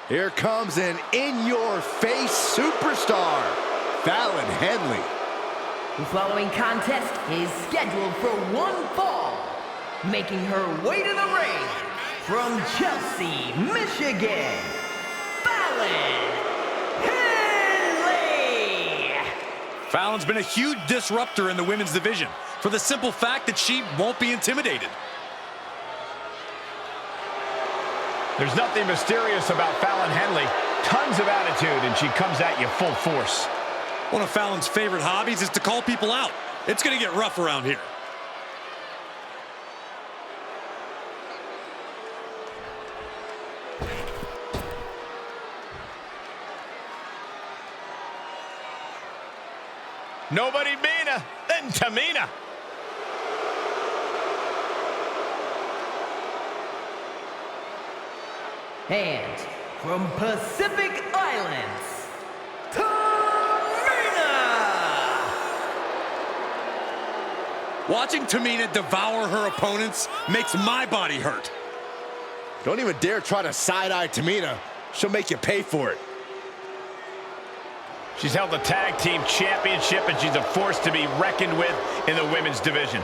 Here comes an in-your-face superstar, Fallon Henley. The following contest is scheduled for one fall. Making her way to the ring from Chelsea, Michigan, Fallon Henley. Fallon's been a huge disruptor in the women's division for the simple fact that she won't be intimidated. There's nothing mysterious about Fallon Henley. Tons of attitude, and she comes at you full force. One of Fallon's favorite hobbies is to call people out. It's going to get rough around here. Nobody meaner than Tamina. And from Pacific Islands, Tamina! Watching Tamina devour her opponents makes my body hurt. Don't even dare try to side-eye Tamina. She'll make you pay for it. She's held the tag team championship, and she's a force to be reckoned with in the women's division.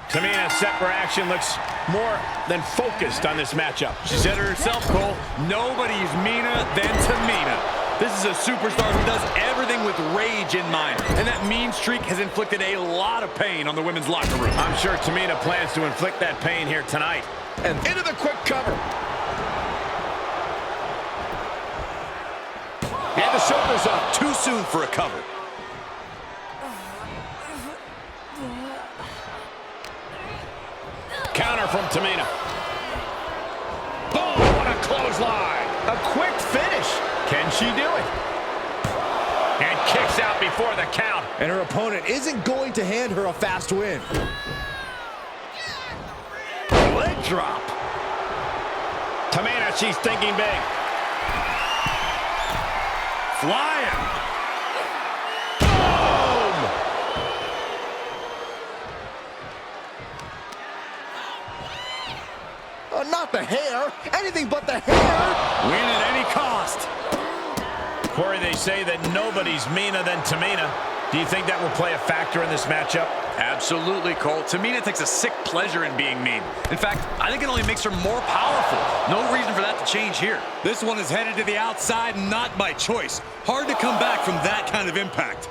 Tamina, set for action, looks more than focused on this matchup. She said it herself, Cole, nobody's meaner than Tamina. This is a superstar who does everything with rage in mind, and that mean streak has inflicted a lot of pain on the women's locker room. I'm sure Tamina plans to inflict that pain here tonight. And into the quick cover. And the shoulders up too soon for a cover. Counter from Tamina. Boom, what a clothesline. A quick finish. Can she do it? And kicks out before the count. And her opponent isn't going to hand her a fast win. Leg drop. Tamina, she's thinking big. Flying. Not the hair, anything but the hair. Win at any cost. Corey, they say that nobody's meaner than Tamina. Do you think that will play a factor in this matchup? Absolutely, Cole. Tamina takes a sick pleasure in being mean. In fact, I think it only makes her more powerful. No reason for that to change here. This one is headed to the outside, not by choice. Hard to come back from that kind of impact.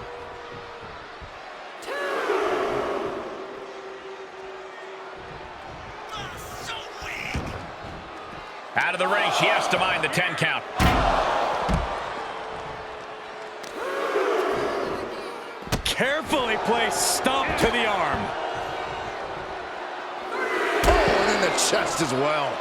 Out of the ring, she has to mind the 10 count. Carefully placed stomp to the arm. Oh, and in the chest as well.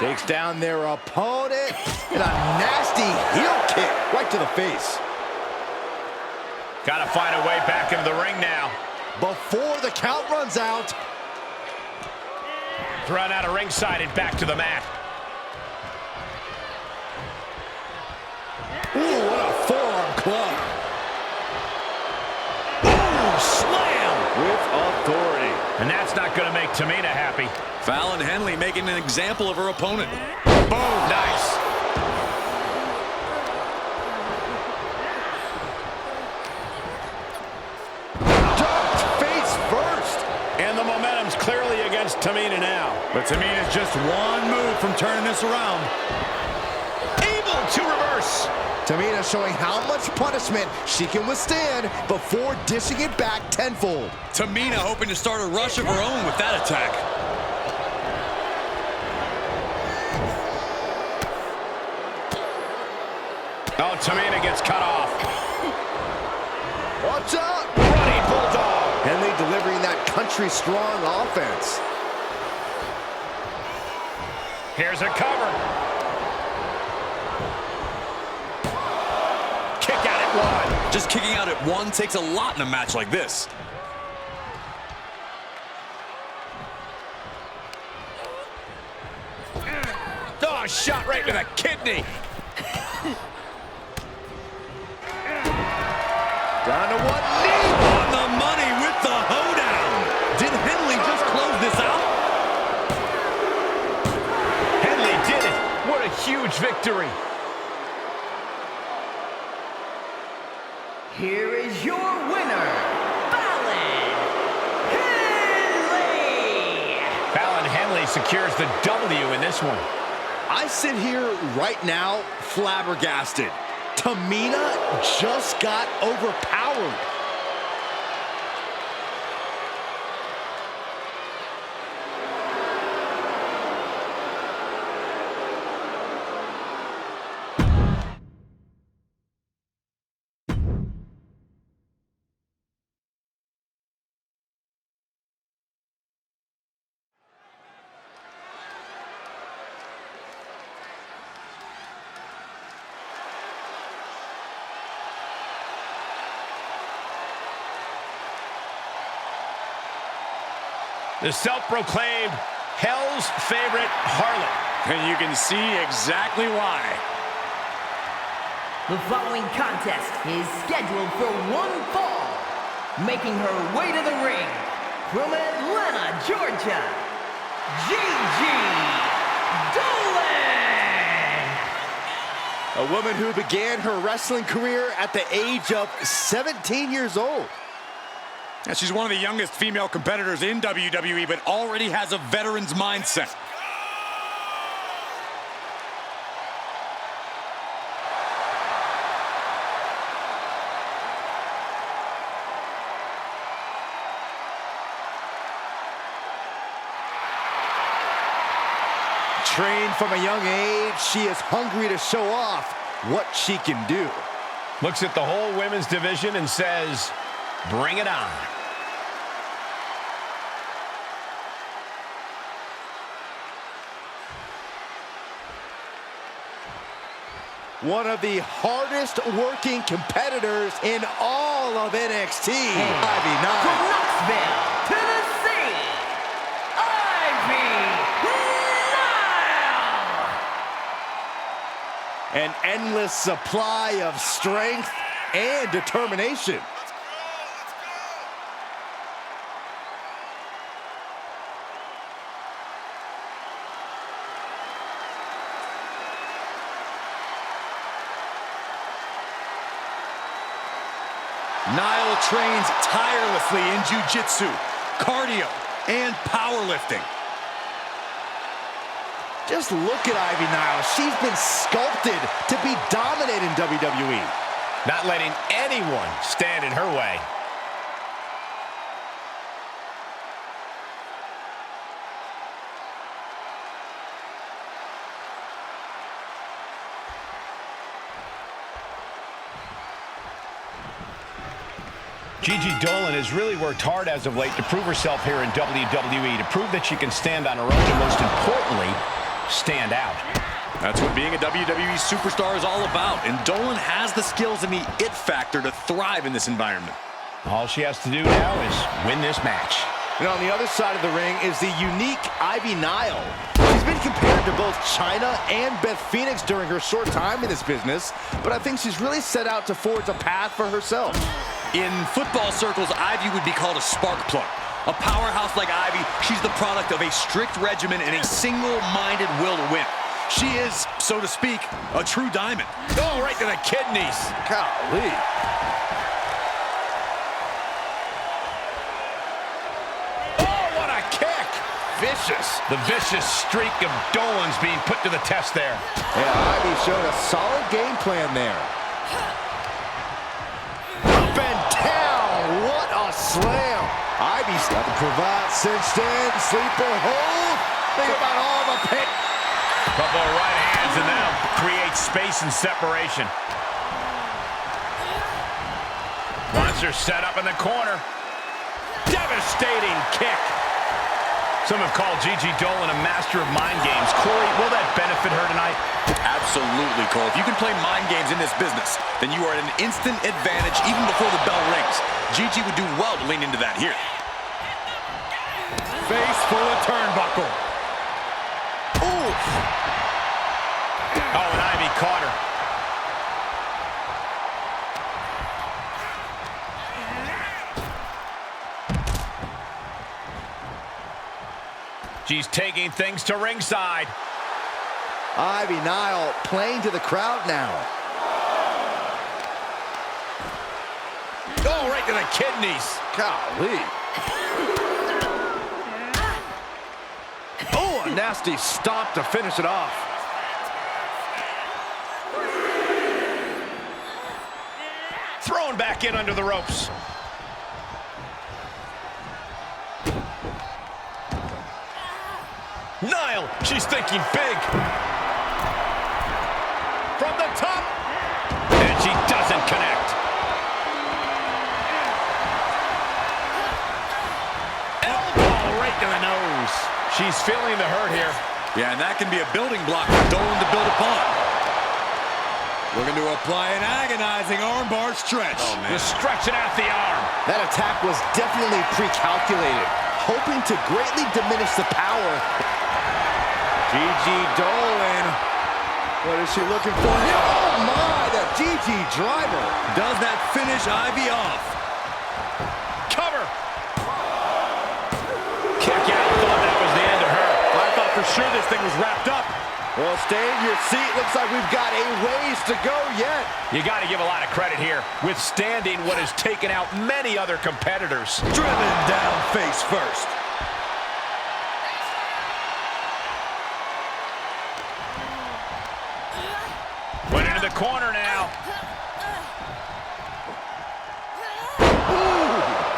Takes down their opponent, and a nasty heel kick right to the face. Gotta find a way back into the ring now. Before the count runs out. Thrown out of ringside and back to the mat. Ooh, what a forearm club. Ooh, slam! With authority. And that's not gonna make Tamina happy. Fallon Henley making an example of her opponent. Boom, nice. Ducked face first. And the momentum's clearly against Tamina now. But Tamina's just one move from turning this around. Able to reverse. Tamina showing how much punishment she can withstand before dishing it back tenfold. Tamina hoping to start a rush of her own with that attack. Oh, Tamina gets cut off. Watch out! Running bulldog. Henley delivering that country-strong offense. Here's a cover. Kick out at one. Just kicking out at one takes a lot in a match like this. Oh, shot right to the kidney. Down to one knee. On the money with the hoedown. Did Henley just close this out? Henley did it. What a huge victory. Here is your winner, Fallon Henley! Fallon Henley secures the W in this one. I sit here right now flabbergasted. Tamina just got overpowered. The self-proclaimed Hell's favorite harlot. And you can see exactly why. The following contest is scheduled for one fall. Making her way to the ring from Atlanta, Georgia, Gigi Dolan! A woman who began her wrestling career at the age of 17 years old. And she's one of the youngest female competitors in WWE, but already has a veteran's mindset. Trained from a young age, she is hungry to show off what she can do. Looks at the whole women's division and says, bring it on. One of the hardest working competitors in all of NXT. Ivy From Nile. Knoxville, Tennessee, Ivy Nile! An endless supply of strength and determination. Nile trains tirelessly in jiu-jitsu, cardio, and powerlifting. Just look at Ivy Nile. She's been sculpted to be dominant in WWE. Not letting anyone stand in her way. Gigi Dolan has really worked hard as of late to prove herself here in WWE, to prove that she can stand on her own and, most importantly, stand out. That's what being a WWE superstar is all about, and Dolan has the skills and the it factor to thrive in this environment. All she has to do now is win this match. And on the other side of the ring is the unique Ivy Nile. She's been compared to both Chyna and Beth Phoenix during her short time in this business, but I think she's really set out to forge a path for herself. In football circles, Ivy would be called a spark plug. A powerhouse like Ivy, she's the product of a strict regimen and a single-minded will to win. She is, so to speak, a true diamond. Oh, right to the kidneys. Golly. Oh, what a kick. Vicious. The vicious streak of Dolan's being put to the test there. Yeah, Ivy showed a solid game plan there. Up and down. What a slam. Ivy's got the cravat cinched in. Sleeper hold. Think about all the pain. Couple of right hands and that'll create space and separation. Monster set up in the corner. Devastating kick. Some have called Gigi Dolan a master of mind games. Corey, will that benefit her tonight? Absolutely, Cole. If you can play mind games in this business, then you are at an instant advantage even before the bell rings. Gigi would do well to lean into that here. Face full of turnbuckle. Oof. Oh, and Ivy caught her. She's taking things to ringside. Ivy Nile playing to the crowd now. Oh, right to the kidneys. Golly. Oh, a nasty stop to finish it off. Thrown back in under the ropes. Nile, she's thinking big. From the top. And she doesn't connect. Elbow right to the nose. She's feeling the hurt here. Yeah, and that can be a building block for Dolan to build upon. Looking to apply an agonizing armbar stretch. Oh, man. Just stretching out the arm. That attack was definitely pre-calculated, hoping to greatly diminish the power. Gigi Dolan. What is she looking for here? Oh, my, the Gigi driver. Does that finish Ivy off? Cover. Kick out. Thought that was the end of her. I thought for sure this thing was wrapped up. Well, stay in your seat. Looks like we've got a ways to go yet. You got to give a lot of credit here, withstanding what has taken out many other competitors. Driven down face first. Went into the corner now.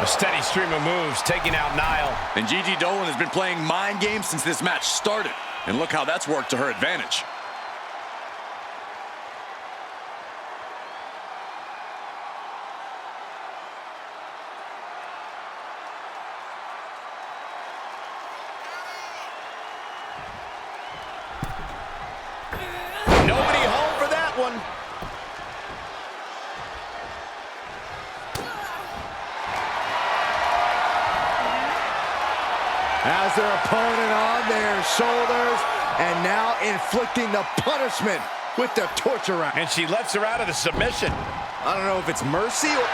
A steady stream of moves taking out Nile. And Gigi Dolan has been playing mind games since this match started. And look how that's worked to her advantage. Nobody home for that one. Has their opponent on their shoulders and now inflicting the punishment with the torture rack. And she lets her out of the submission. I don't know if it's mercy or...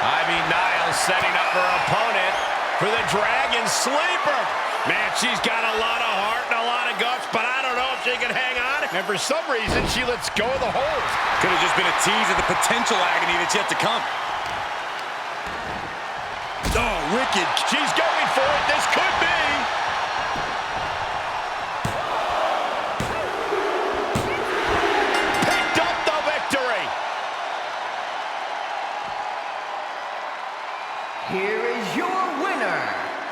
Ivy Nile setting up her opponent for the Dragon Sleeper. Man, she's got a lot of heart and a lot of guts, but I don't know if she can hang on. And for some reason, she lets go of the hold. Could have just been a tease of the potential agony that's yet to come. Oh, wicked. She's going for it. This could be. Picked up the victory. Here is your winner,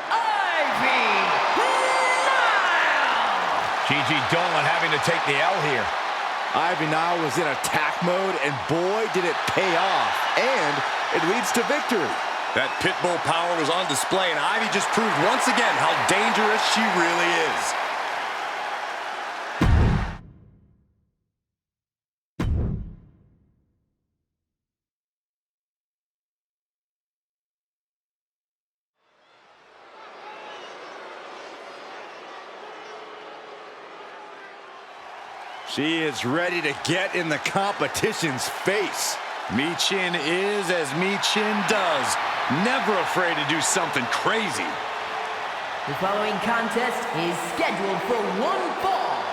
Ivy Nile! Gigi Dolan having to take the L here. Ivy Nile was in attack mode, and boy, did it pay off. And it leads to victory. That pit bull power was on display, and Ivy just proved once again how dangerous she really is. She is ready to get in the competition's face. Michin is as Michin does. Never afraid to do something crazy. The following contest is scheduled for one fall.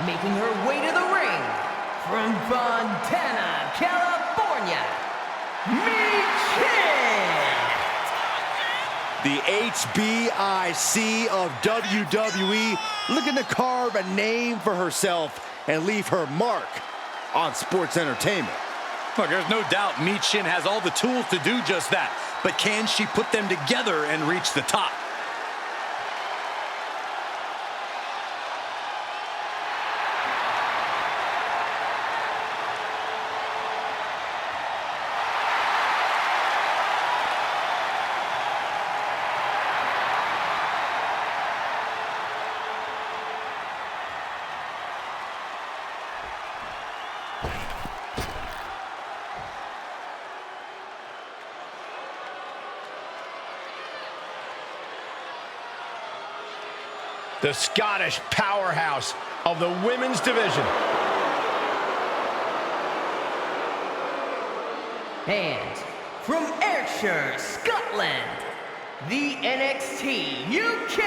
Making her way to the ring from Fontana, California, Michin! The HBIC of WWE looking to carve a name for herself and leave her mark on sports entertainment. Look, there's no doubt Michin has all the tools to do just that. But can she put them together and reach the top? the Scottish powerhouse of the women's division. And from Ayrshire, Scotland, the NXT UK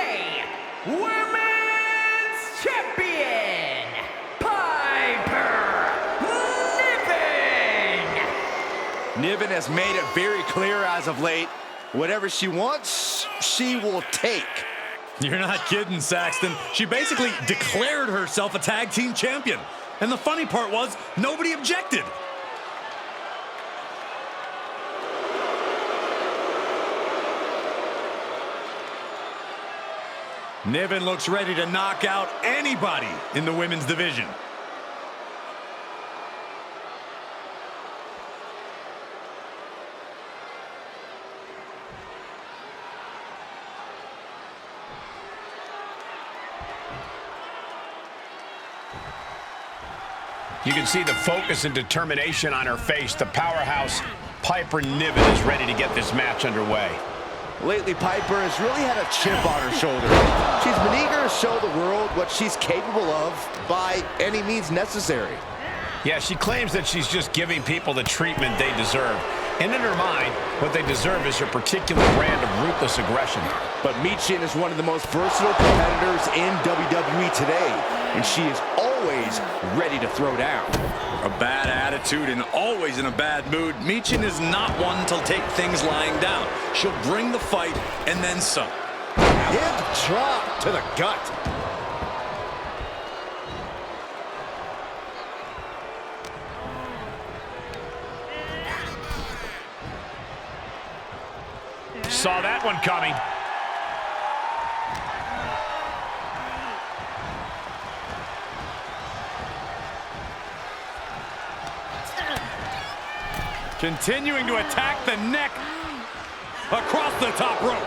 Women's Champion, Piper Niven. Niven has made it very clear as of late, whatever she wants, she will take. You're not kidding, Saxton. She basically declared herself a tag team champion. And the funny part was, nobody objected. Niven looks ready to knock out anybody in the women's division. You can see the focus and determination on her face. The powerhouse Piper Niven is ready to get this match underway. Lately, Piper has really had a chip on her shoulder. She's been eager to show the world what she's capable of by any means necessary. Yeah, she claims that she's just giving people the treatment they deserve. And in her mind, what they deserve is her particular brand of ruthless aggression. But Michin is one of the most versatile competitors in WWE today, and she is always ready to throw down. A bad attitude and always in a bad mood, Michin is not one to take things lying down. She'll bring the fight and then some. Hip drop to the gut. Saw that one coming. Continuing to attack the neck across the top rope.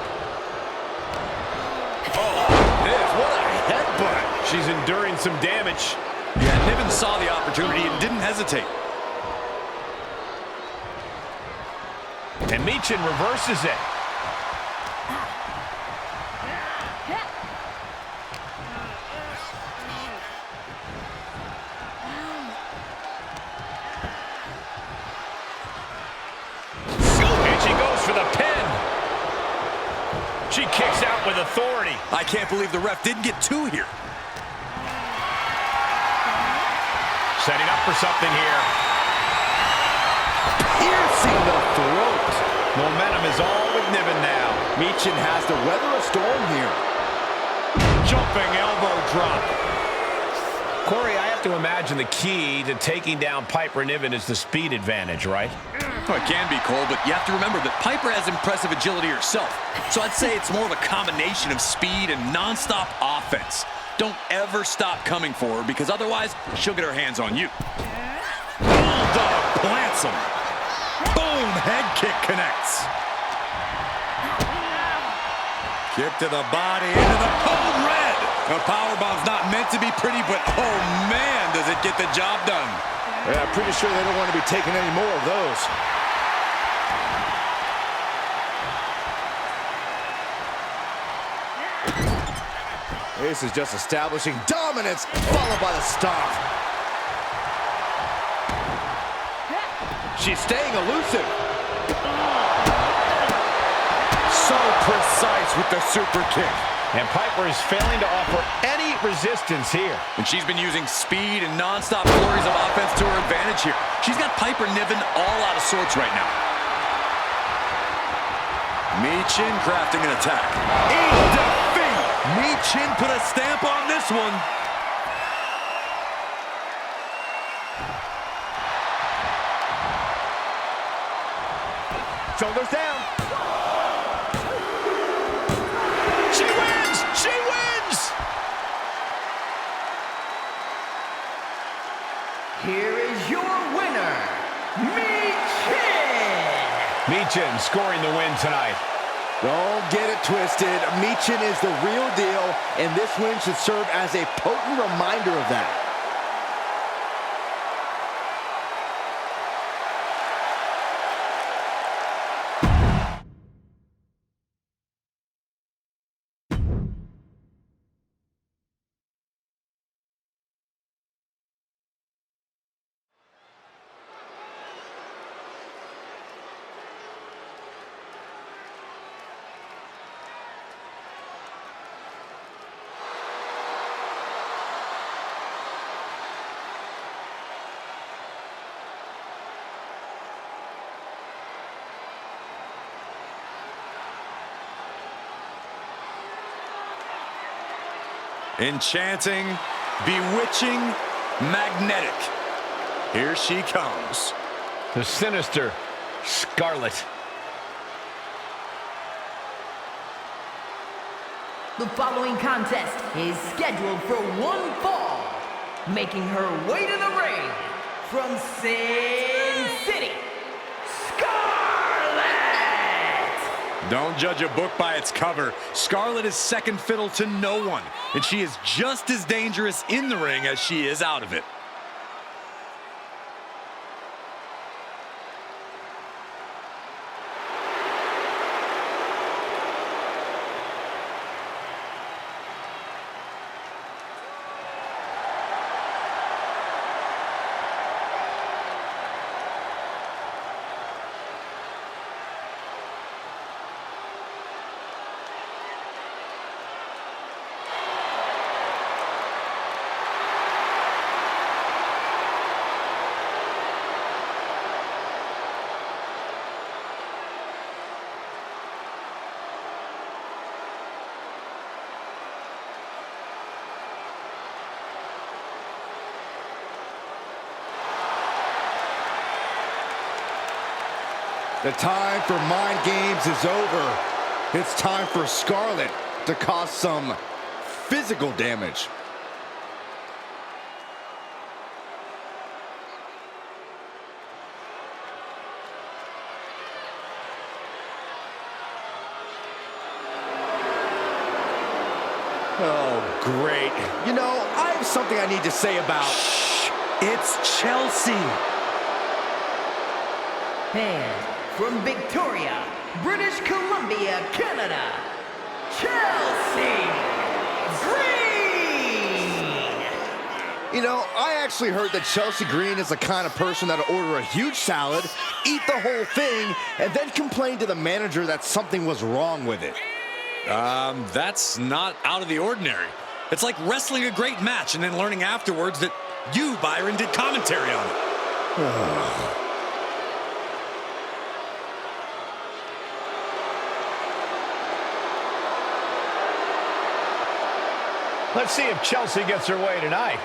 What a headbutt. She's enduring some damage. Yeah, Niven saw the opportunity and didn't hesitate. And Michin reverses it. And she goes for the pin. She kicks out with authority. I can't believe the ref didn't get two here. Setting up for something here. Piercing the throat. Momentum is all with Niven now. Michin has to weather a storm here. Jumping elbow drop. Corey, I have to imagine the key to taking down Piper Niven is the speed advantage, right? Well, it can be, Cole, but you have to remember that Piper has impressive agility herself. So I'd say it's more of a combination of speed and nonstop offense. Don't ever stop coming for her, because otherwise she'll get her hands on you. Bulldog plants him. Boom, head kick connects. Kick to the body, into the code red. The powerbomb's not meant to be pretty, but oh man, does it get the job done. Yeah, I'm pretty sure they don't want to be taking any more of those. This is just establishing dominance, followed by the stomp. She's staying elusive. So precise with the super kick. And Piper is failing to offer any resistance here. And she's been using speed and nonstop flurries of offense to her advantage here. She's got Piper Niven all out of sorts right now. Michin crafting an attack. In defeat! Michin put a stamp on this one. Shoulders down. She wins! She wins! Here is your winner, Michin! Michin scoring the win tonight. Don't get it twisted. Michin is the real deal, and this win should serve as a potent reminder of that. Enchanting, bewitching, magnetic. Here she comes. The sinister Scarlet. The following contest is scheduled for one fall, making her way to the ring from Sin City, Scarlet! Don't judge a book by its cover. Scarlet is second fiddle to no one, and she is just as dangerous in the ring as she is out of it. The time for mind games is over. It's time for Scarlet to cause some physical damage. Oh, great. You know, I have something I need to say about... Shh, it's Chelsea. And from Victoria, British Columbia, Canada, Chelsea Green! You know, I actually heard that Chelsea Green is the kind of person that'll order a huge salad, eat the whole thing, and then complain to the manager that something was wrong with it. That's not out of the ordinary. It's like wrestling a great match and then learning afterwards that you, Byron, did commentary on it. Let's see if Chelsea gets her way tonight.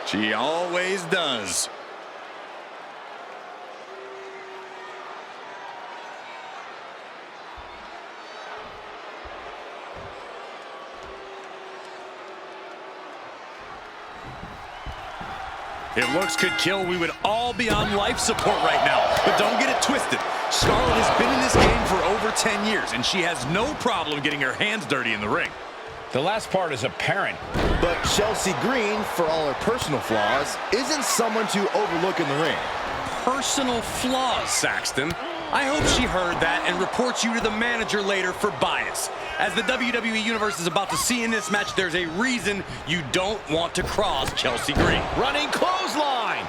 She always does. If looks could kill, we would all be on life support right now. But don't get it twisted. Scarlet has been in this game for over 10 years, and she has no problem getting her hands dirty in the ring. The last part is apparent. But Chelsea Green, for all her personal flaws, isn't someone to overlook in the ring. Personal flaws, Saxton. I hope she heard that and reports you to the manager later for bias. As the WWE Universe is about to see in this match, there's a reason you don't want to cross Chelsea Green. Running clothesline.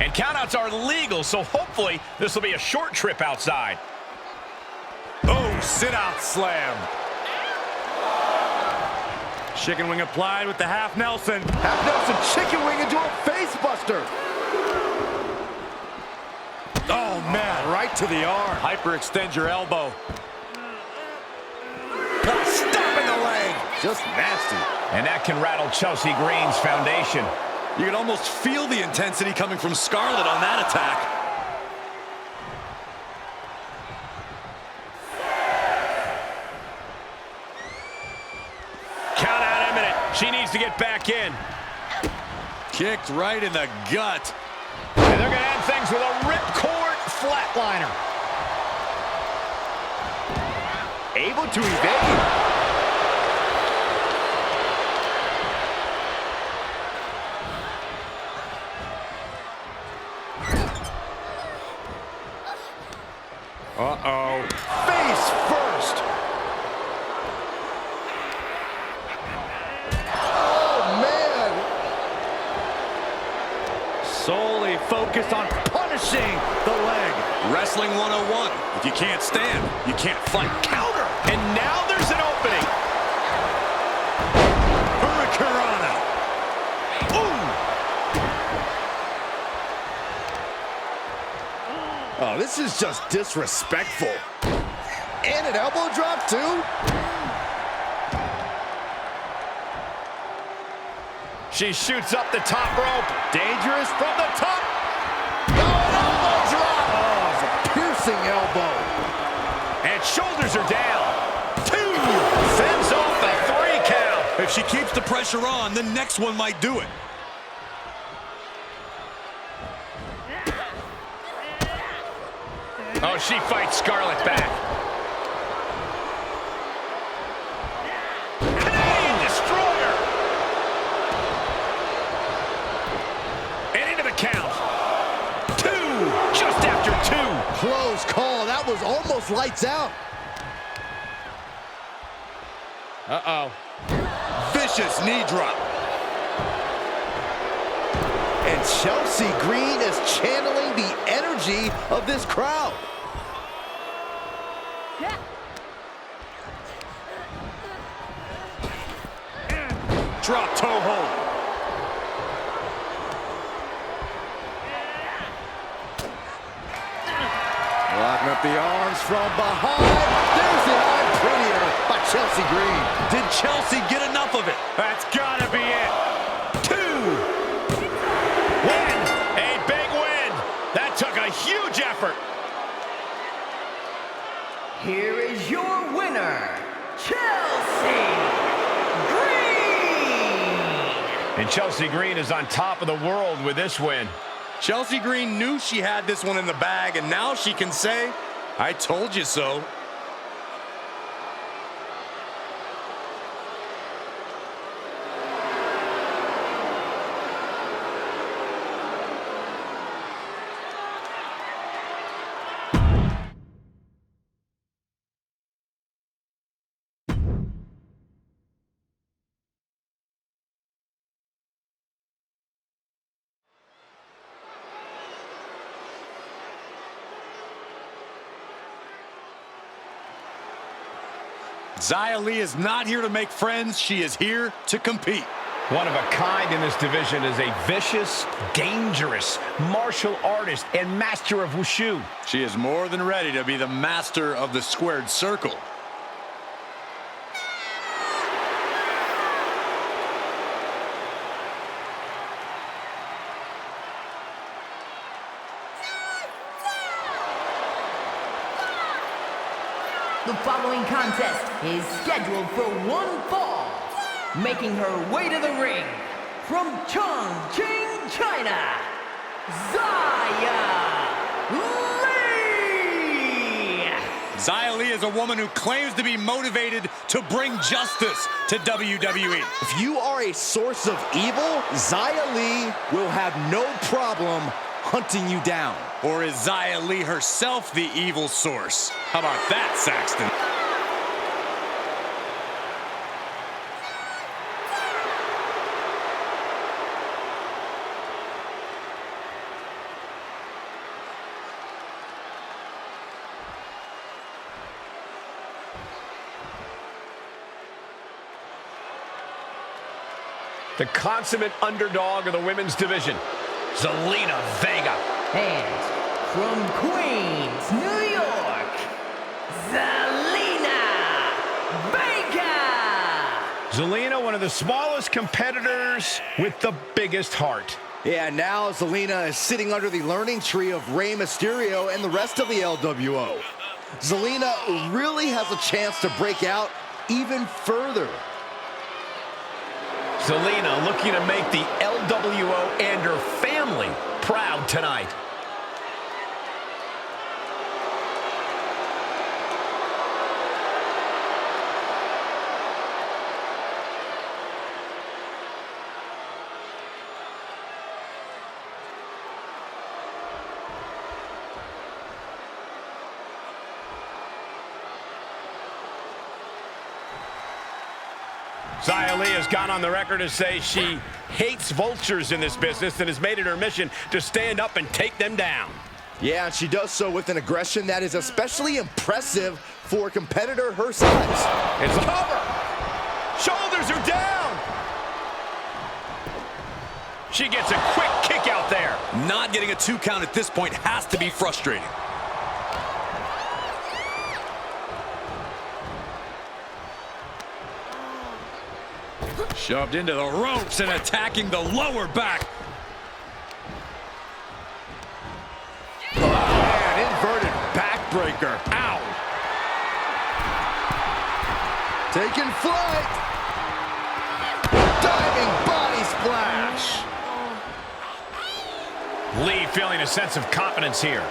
And countouts are legal, so hopefully this will be a short trip outside. Oh, sit-out slam. Chicken wing applied with the half Nelson. Half Nelson chicken wing into a face buster. Oh, man, right to the arm. Hyperextend your elbow. Stop in the leg. Just nasty. And that can rattle Chelsea Green's foundation. You can almost feel the intensity coming from Scarlet on that attack. Count out imminent. She needs to get back in. Kicked right in the gut. And they're going to end things with a ripcord flatliner. Able to evade. Uh-oh. Face first. Oh, man. Solely focused on punishing the leg. Wrestling 101. If you can't stand, you can't fight. Counter. And now there's an opening. Hurricanrana. Ooh. Oh, this is just disrespectful. And an elbow drop, too? She shoots up the top rope. Dangerous from the top. Oh, an elbow drop. Oh, it's a piercing elbow. And shoulders are down. 2. Fends off the 3 count. If she keeps the pressure on, the next one might do it. Oh, she fights Scarlett back. Canadian Destroyer. And into the count. 2. Just after 2. Close call. That was almost lights out. Uh-oh. Vicious knee drop. And Chelsea Green is channeling the energy of this crowd. Drop toe hold. Locking up the arms from behind. There's the arm prettier by Chelsea Green. Did Chelsea get enough of it? That's gotta be it. 2. Win. A big win. That took a huge effort. Here is your winner, Chelsea Green! And Chelsea Green is on top of the world with this win. Chelsea Green knew she had this one in the bag, and now she can say, I told you so. Xia Li is not here to make friends. She is here to compete. One of a kind in this division is a vicious, dangerous martial artist and master of wushu. She is more than ready to be the master of the squared circle. The following contest is scheduled for one fall. Making her way to the ring from Chongqing, China, Xia Li! Xia Li is a woman who claims to be motivated to bring justice to WWE. If you are a source of evil, Xia Li will have no problem hunting you down. Or is Xia Li herself the evil source? How about that, Saxton? The consummate underdog of the women's division, Zelina Vega. And from Queens, New York, Zelina Vega! Zelina, one of the smallest competitors with the biggest heart. Yeah, now Zelina is sitting under the learning tree of Rey Mysterio and the rest of the LWO. Zelina really has a chance to break out even further. Zelina looking to make the LWO and her family proud tonight. Xia Li has gone on the record to say she hates vultures in this business and has made it her mission to stand up and take them down. Yeah, and she does so with an aggression that is especially impressive for a competitor her size. It's a cover. Shoulders are down. She gets a quick kick out there. Not getting a 2 count at this point has to be frustrating. Shoved into the ropes and attacking the lower back. Oh, man, inverted backbreaker. Ow. Taking flight. Diving body splash. Lee feeling a sense of confidence here.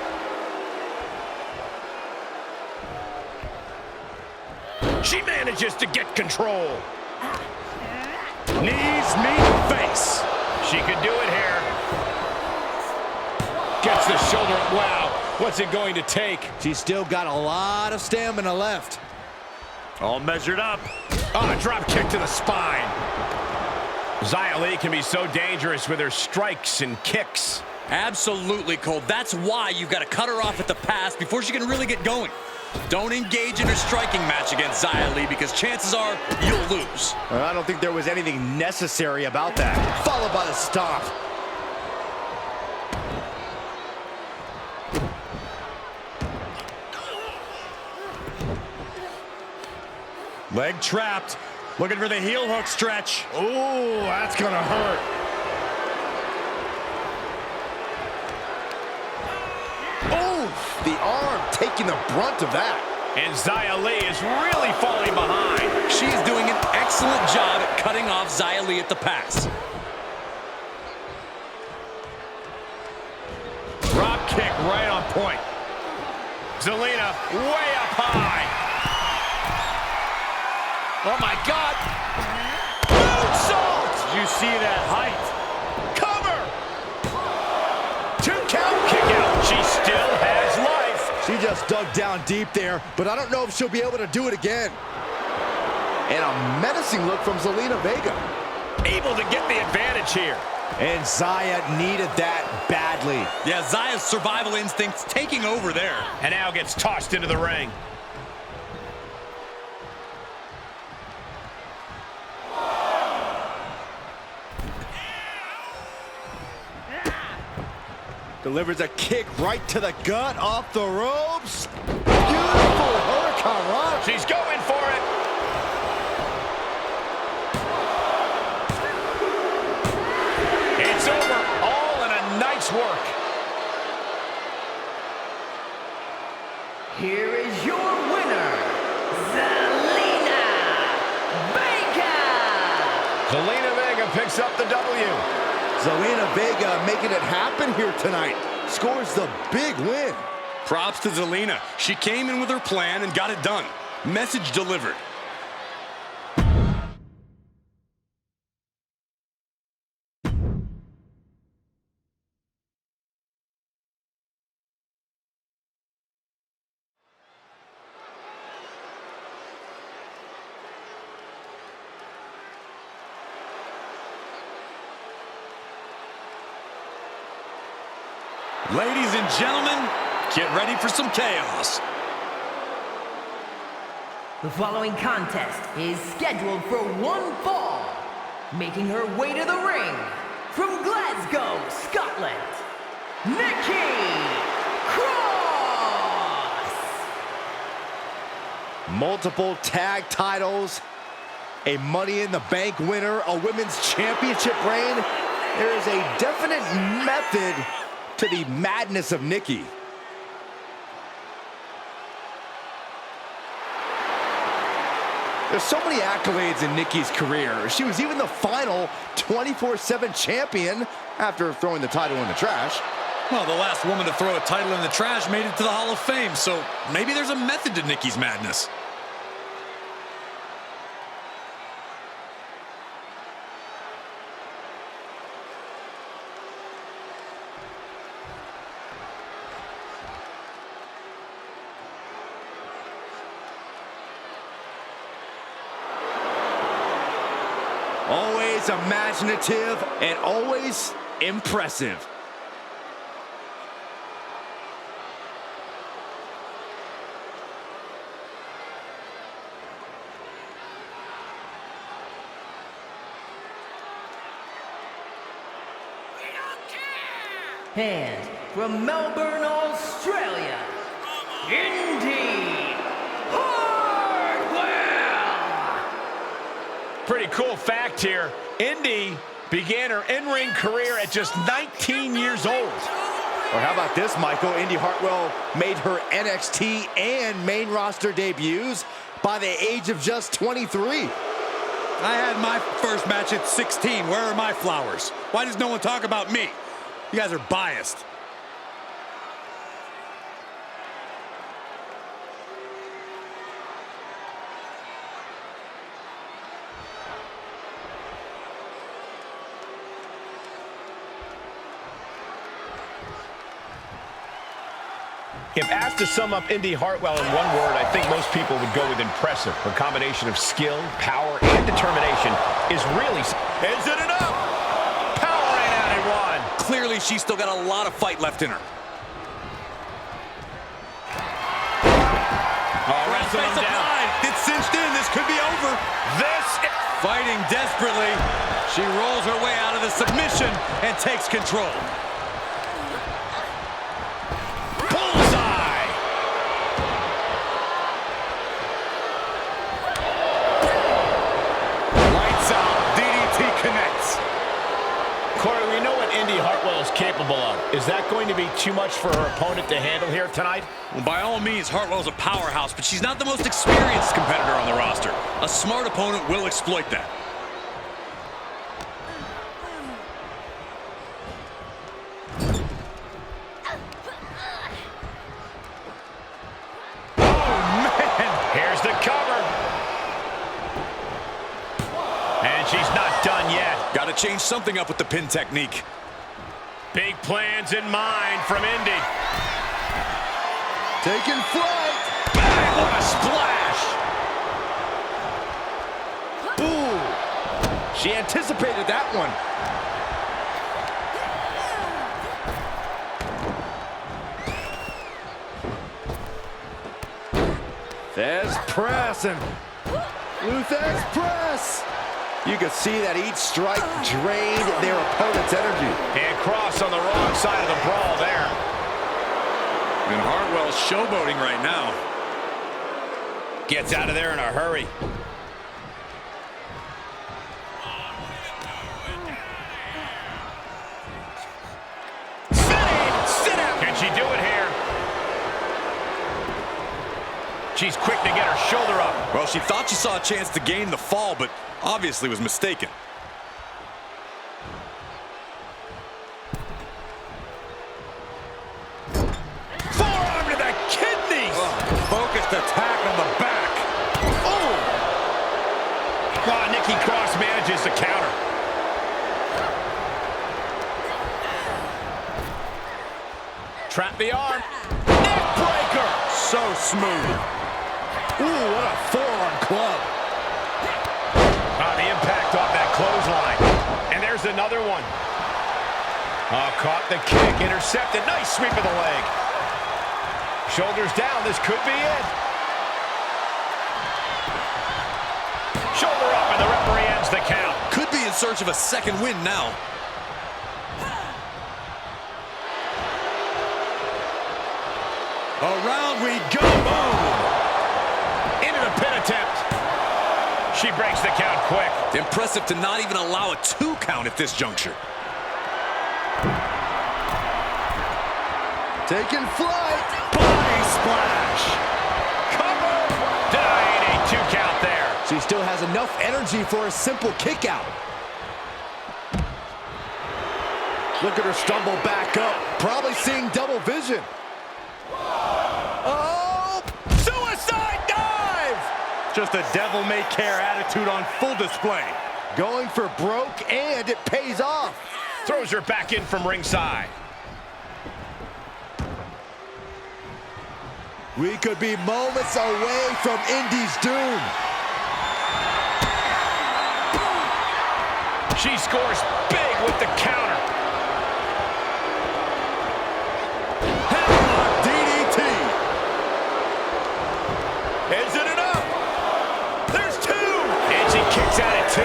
She manages to get control. Knees meet face. She could do it here. Gets the shoulder up. Wow, what's it going to take? She's still got a lot of stamina left. All measured up. Oh, a drop kick to the spine. Xia Li can be so dangerous with her strikes and kicks. Absolutely, Cole. That's why you've got to cut her off at the pass before she can really get going. Don't engage in a striking match against Xia Li because chances are you'll lose. I don't think there was anything necessary about that. Followed by the stomp. Leg trapped. Looking for the heel hook stretch. Ooh, that's gonna hurt. Ooh, the arm taking the brunt of that. And Xia Li is really falling behind. She's doing an excellent job at cutting off Xia Li at the pass. Drop kick right on point. Zelina way up high. Oh my God. Moonsault. Did you see that height? Cover. 2 count kick out. She still has life. She just dug down deep there, but I don't know if she'll be able to do it again. And a menacing look from Zelina Vega. Able to get the advantage here. And Xia needed that badly. Yeah, Xia's survival instincts taking over there. And now gets tossed into the ring. Delivers a kick right to the gut off the ropes. Beautiful hurricane run. She's going for it. It's over. All in a nice work. Here is your winner, Zelina Vega. Zelina Vega picks up the W. Zelina Vega making it happen here tonight. Scores the big win. Props to Zelina. She came in with her plan and got it done. Message delivered. Ladies and gentlemen, get ready for some chaos. The following contest is scheduled for one fall. Making her way to the ring from Glasgow, Scotland, Nikki Cross. Multiple tag titles, a Money in the Bank winner, a women's championship reign. There is a definite method to the madness of Nikki. There's so many accolades in Nikki's career. She was even the final 24/7 champion after throwing the title in the trash. Well, the last woman to throw a title in the trash made it to the Hall of Fame, so maybe there's a method to Nikki's madness. Always imaginative and always impressive. And from Melbourne, Australia, Indy Hartwell. Pretty pretty cool fact here. Indy began her in-ring career at just 19 years old. Or how about this, Michael? Indy Hartwell made her NXT and main roster debuts by the age of just 23. I had my first match at 16. Where are my flowers? Why does no one talk about me? You guys are biased. If asked to sum up Indy Hartwell in one word, I think most people would go with impressive. Her combination of skill, power, and determination is really... Is it enough? Powering out in one. Clearly, she's still got a lot of fight left in her. Wrestling him down. It's cinched in. This could be over. Fighting desperately. She rolls her way out of the submission and takes control. Capable of. Is that going to be too much for her opponent to handle here tonight? Well, by all means, Hartwell's a powerhouse, but she's not the most experienced competitor on the roster. A smart opponent will exploit that. Oh, man! Here's the cover. And she's not done yet. Got to change something up with the pin technique. Big plans in mind from Indy. Taking flight. Bang, what a splash. Ooh. She anticipated that one. There's press and Luther's press. You could see that each strike drained their opponent's energy. And cross on the wrong side of the brawl there. And Hartwell's showboating right now. Gets out of there in a hurry. Sit out. Can she do it here? She's quick to get her shoulder up. Well, she thought she saw a chance to gain the fall, but obviously was mistaken. Forearm to the kidneys. Focused attack on the back. Oh! Nikki Cross manages the counter. Trap the arm. Neck breaker. So smooth. Ooh, what a forearm club. The impact off that clothesline. And there's another one. Caught the kick, intercepted. Nice sweep of the leg. Shoulders down, this could be it. Shoulder up, and the referee ends the count. Could be in search of a second win now. Around we go. Boom. Into the pin attempt. She breaks the count quick. Impressive to not even allow a 2 count at this juncture. Taking flight. Body splash. Cover. Denying a 2 count there. She still has enough energy for a simple kick out. Look at her stumble back up. Probably seeing double vision. Oh! Suicide dive! Just a devil-may-care attitude on full display. Going for broke, and it pays off. Throws her back in from ringside. We could be moments away from Indy's doom. She scores big with the counter. Headlock DDT. Is it enough? There's 2. And she kicks out at 2.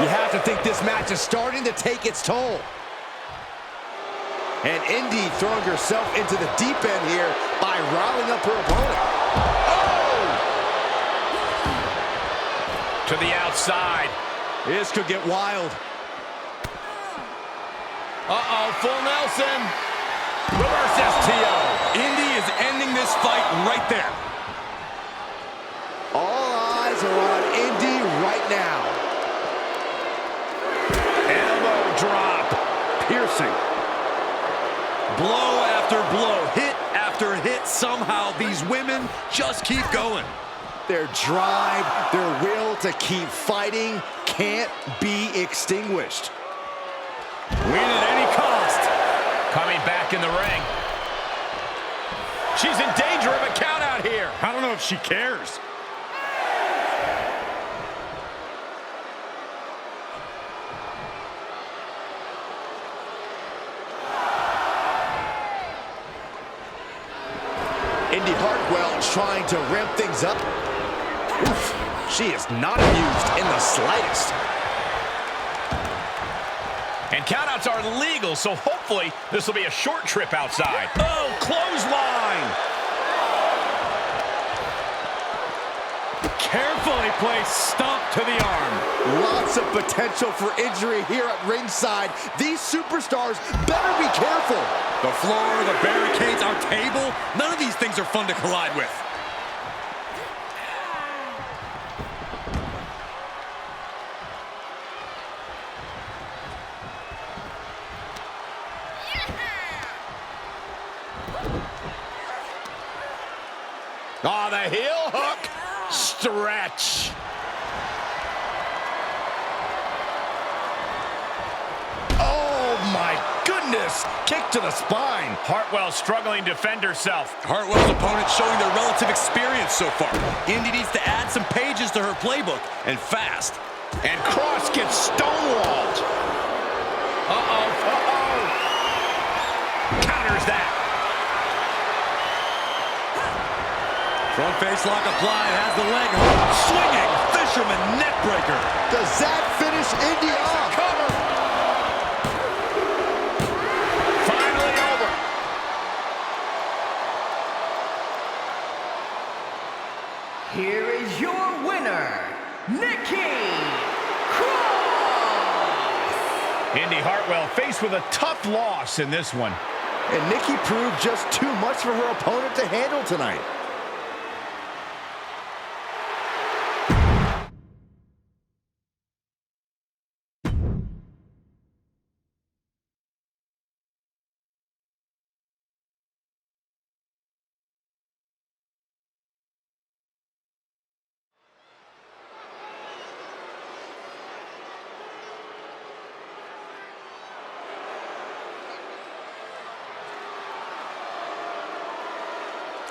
You have to think this match is starting to take its toll. And Indy throwing herself into the deep end here by riling up her opponent. Oh! To the outside. This could get wild. Uh-oh, full Nelson. Reverse STO. Indy is ending this fight right there. All eyes are on Indy right now. Elbow drop. Piercing. Blow after blow, hit after hit. Somehow these women just keep going. Their drive, their will to keep fighting can't be extinguished. Win at any cost. Coming back in the ring. She's in danger of a count out here. I don't know if she cares. Indy Hartwell trying to ramp things up. Oof, she is not amused in the slightest. And countouts are legal, so hopefully this will be a short trip outside. Oh, clothesline! Carefully placed stomp to the arm. Lots of potential for injury here at ringside. These superstars better be careful. The floor, the barricades, our table, none of these things are fun to collide with. Oh, the heel hook. Stretch. Oh my goodness, kick to the spine. Hartwell struggling to defend herself. Hartwell's opponents showing their relative experience so far. Indy needs to add some pages to her playbook, and fast. And Cross gets stonewalled. Uh-oh, uh-oh. Counters that. Front face lock applied, has the leg hook. Swinging, fisherman neck breaker. Does that finish Indy off? Cover. Finally over. Here is your winner, Nikki Cross! Indy Hartwell faced with a tough loss in this one. And Nikki proved just too much for her opponent to handle tonight.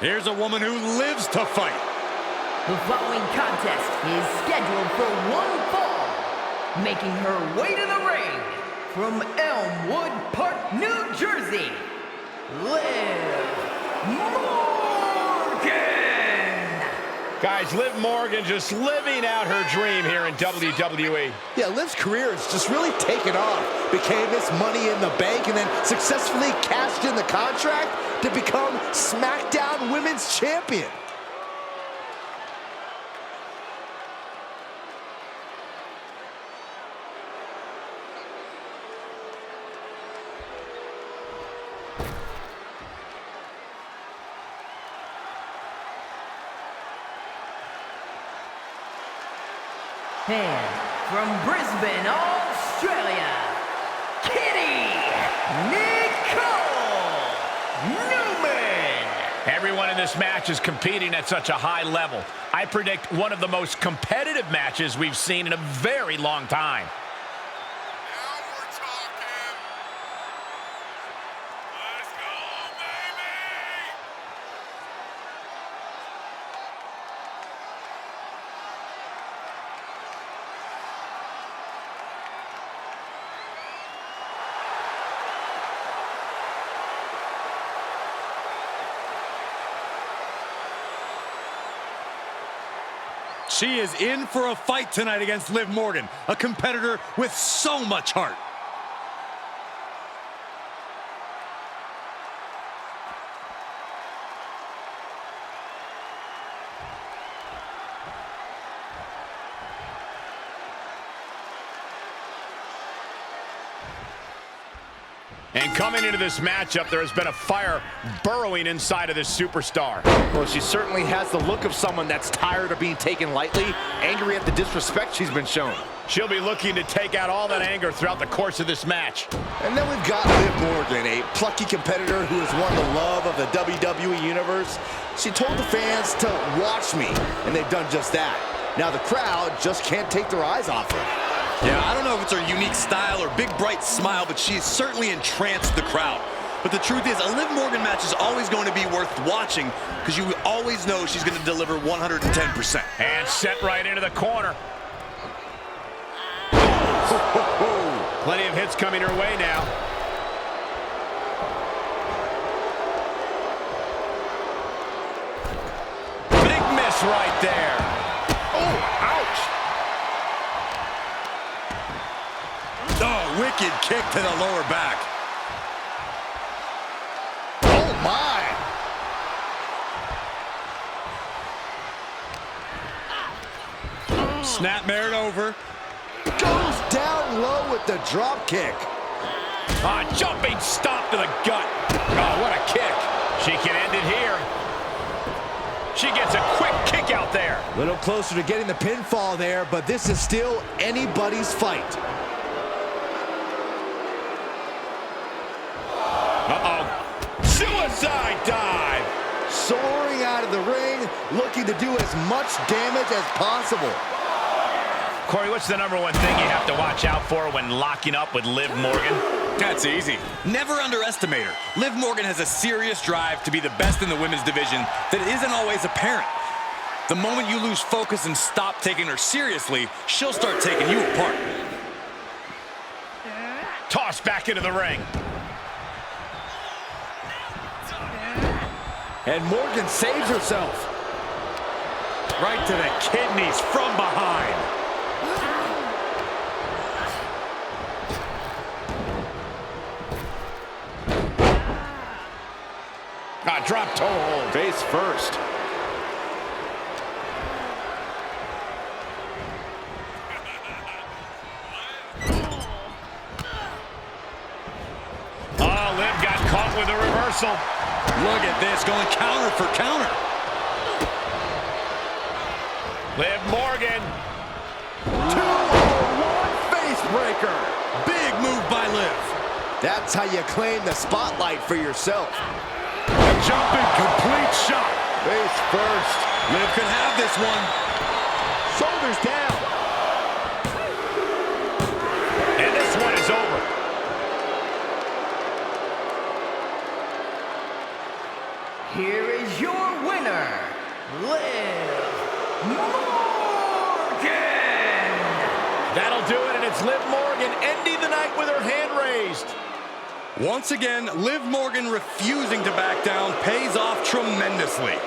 Here's a woman who lives to fight. The following contest is scheduled for one fall. Making her way to the ring from Elmwood Park, New Jersey, Liv Morgan! Guys, Liv Morgan just living out her dream here in WWE. Yeah, Liv's career has just really taken off. Became Miss Money in the Bank and then successfully cashed in the contract to become Smackdown Women's Champion. And from Brisbane, Australia, Kitty Nicole Newman. Everyone in this match is competing at such a high level. I predict one of the most competitive matches we've seen in a very long time. Now we're talking. Let's go, baby! She is in for a fight tonight against Liv Morgan, a competitor with so much heart. And coming into this matchup, there has been a fire burrowing inside of this superstar. Well, she certainly has the look of someone that's tired of being taken lightly, angry at the disrespect she's been shown. She'll be looking to take out all that anger throughout the course of this match. And then we've got Liv Morgan, a plucky competitor who has won the love of the WWE Universe. She told the fans to watch me, and they've done just that. Now the crowd just can't take their eyes off her. Yeah, I don't know if it's her unique style or big, bright smile, but she's certainly entranced the crowd. But the truth is, a Liv Morgan match is always going to be worth watching because you always know she's going to deliver 110%. And set right into the corner. Plenty of hits coming her way now. Big miss right there. Oh, ouch! Oh, wicked kick to the lower back. Oh, my! Snapmare over. Goes down low with the drop kick. Jumping stomp to the gut. Oh, what a kick. She can end it here. She gets a quick kick out there. A little closer to getting the pinfall there, but this is still anybody's fight. Uh-oh. Suicide dive. Soaring out of the ring, looking to do as much damage as possible. Corey, what's the #1 thing you have to watch out for when locking up with Liv Morgan? That's easy. Never underestimate her. Liv Morgan has a serious drive to be the best in the women's division that isn't always apparent. The moment you lose focus and stop taking her seriously, she'll start taking you apart. Tossed back into the ring. And Morgan saves herself. Right to the kidneys from behind. Drop toe hold. Face first. Oh, Liv got caught with a reversal. Look at this, going counter for counter. Liv Morgan. 2-1 face breaker. Big move by Liv. That's how you claim the spotlight for yourself. Jumping complete shot. Face first. Liv could have this one. Shoulders down. And this one is over. Here is your winner, Liv Morgan! That'll do it, and it's Liv Morgan ending the night with her hand raised. Once again, Liv Morgan refusing to back down pays off tremendously.